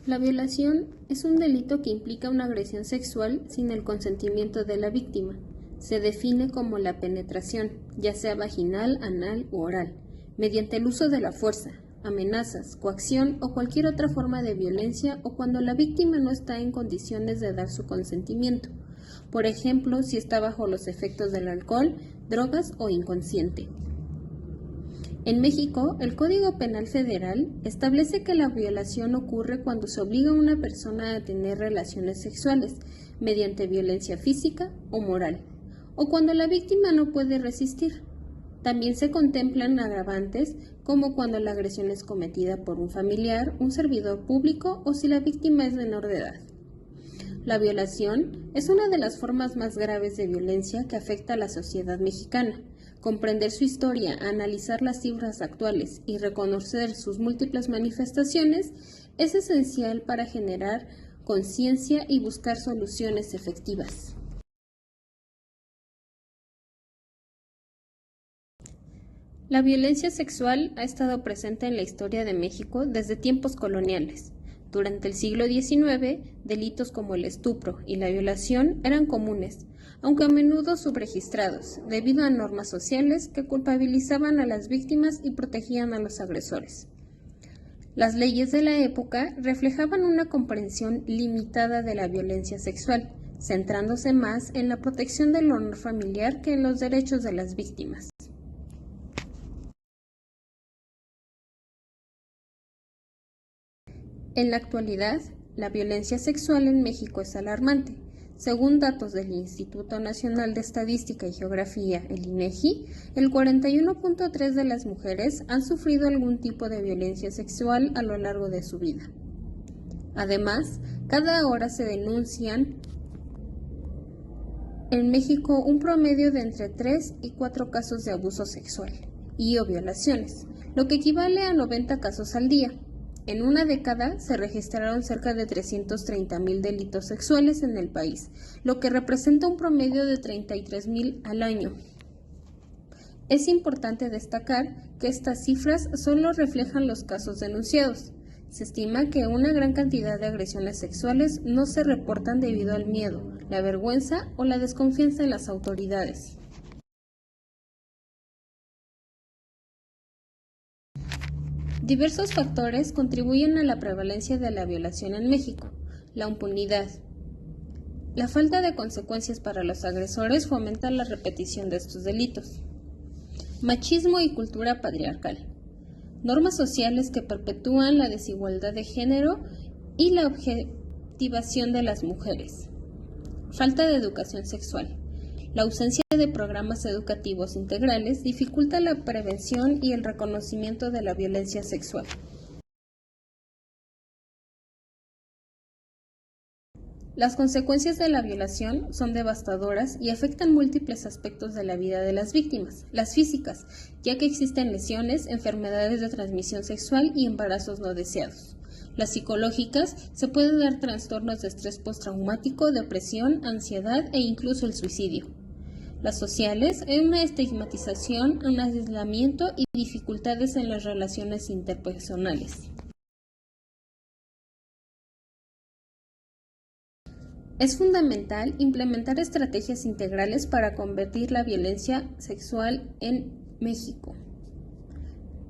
La violación es un delito que implica una agresión sexual sin el consentimiento de la víctima. Se define como la penetración, ya sea vaginal, anal u oral, mediante el uso de la fuerza, amenazas, coacción o cualquier otra forma de violencia o cuando la víctima no está en condiciones de dar su consentimiento. Por ejemplo, si está bajo los efectos del alcohol, drogas o inconsciente. En México, el Código Penal Federal establece que la violación ocurre cuando se obliga a una persona a tener relaciones sexuales mediante violencia física o moral, o cuando la víctima no puede resistir. También se contemplan agravantes como cuando la agresión es cometida por un familiar, un servidor público o si la víctima es menor de edad. La violación es una de las formas más graves de violencia que afecta a la sociedad mexicana. Comprender su historia, analizar las cifras actuales y reconocer sus múltiples manifestaciones es esencial para generar conciencia y buscar soluciones efectivas. La violencia sexual ha estado presente en la historia de México desde tiempos coloniales. Durante el siglo XIX, delitos como el estupro y la violación eran comunes, aunque a menudo subregistrados, debido a normas sociales que culpabilizaban a las víctimas y protegían a los agresores. Las leyes de la época reflejaban una comprensión limitada de la violencia sexual, centrándose más en la protección del honor familiar que en los derechos de las víctimas. En la actualidad, la violencia sexual en México es alarmante. Según datos del Instituto Nacional de Estadística y Geografía, el INEGI, el 41.3% de las mujeres han sufrido algún tipo de violencia sexual a lo largo de su vida. Además, cada hora se denuncian en México un promedio de entre 3 y 4 casos de abuso sexual y o violaciones, lo que equivale a 90 casos al día. En una década se registraron cerca de 330,000 delitos sexuales en el país, lo que representa un promedio de 33,000 al año. Es importante destacar que estas cifras solo reflejan los casos denunciados. Se estima que una gran cantidad de agresiones sexuales no se reportan debido al miedo, la vergüenza o la desconfianza en las autoridades. Diversos factores contribuyen a la prevalencia de la violación en México. La impunidad. La falta de consecuencias para los agresores fomenta la repetición de estos delitos. Machismo y cultura patriarcal. Normas sociales que perpetúan la desigualdad de género y la objetivación de las mujeres. Falta de educación sexual. La ausencia de programas educativos integrales dificulta la prevención y el reconocimiento de la violencia sexual. Las consecuencias de la violación son devastadoras y afectan múltiples aspectos de la vida de las víctimas, las físicas, ya que existen lesiones, enfermedades de transmisión sexual y embarazos no deseados. Las psicológicas, se pueden dar trastornos de estrés postraumático, depresión, ansiedad e incluso el suicidio. Las sociales, una estigmatización, un aislamiento y dificultades en las relaciones interpersonales. Es fundamental implementar estrategias integrales para combatir la violencia sexual en México.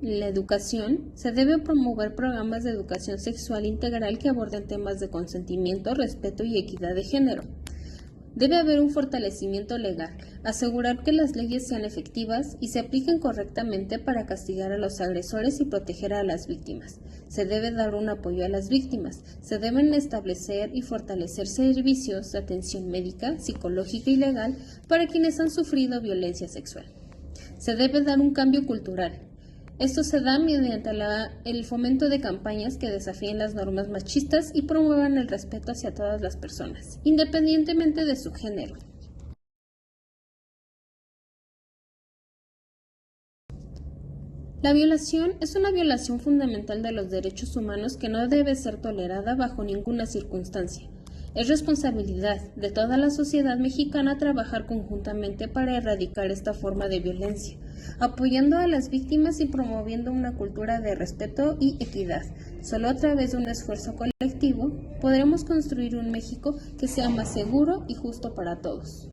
La educación, se debe promover programas de educación sexual integral que aborden temas de consentimiento, respeto y equidad de género. Debe haber un fortalecimiento legal, asegurar que las leyes sean efectivas y se apliquen correctamente para castigar a los agresores y proteger a las víctimas. Se debe dar un apoyo a las víctimas. Se deben establecer y fortalecer servicios de atención médica, psicológica y legal para quienes han sufrido violencia sexual. Se debe dar un cambio cultural. Esto se da mediante el fomento de campañas que desafíen las normas machistas y promuevan el respeto hacia todas las personas, independientemente de su género. La violación es una violación fundamental de los derechos humanos que no debe ser tolerada bajo ninguna circunstancia. Es responsabilidad de toda la sociedad mexicana trabajar conjuntamente para erradicar esta forma de violencia, apoyando a las víctimas y promoviendo una cultura de respeto y equidad. Solo a través de un esfuerzo colectivo podremos construir un México que sea más seguro y justo para todos.